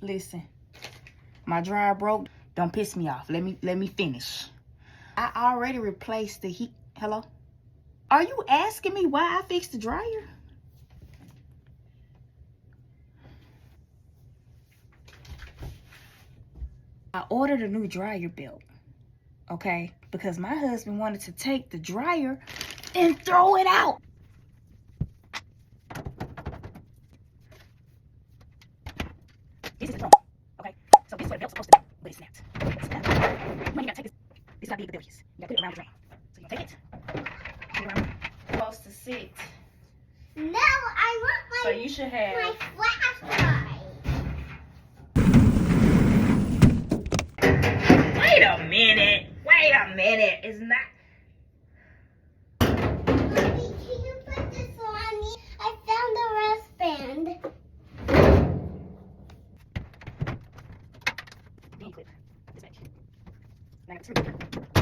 Listen, my dryer broke. Don't piss me off. Let me finish. I already replaced the heat. Hello? Are you asking me why I fixed the dryer? I ordered a new dryer belt, okay? Because my husband wanted to take the dryer and throw it out. This is the drum, okay? So this is what a belt's supposed to do, but it snapped. You gotta take this. This is how big the belt is. You gotta put it around the drum. So you take it. Put it around. It's supposed to sit. No, I want So you should have my flashlight. Wait a minute. Wait a minute. It's not. Mommy, can you put this on me? I found a wristband. Clip. This back. Now I got the screw.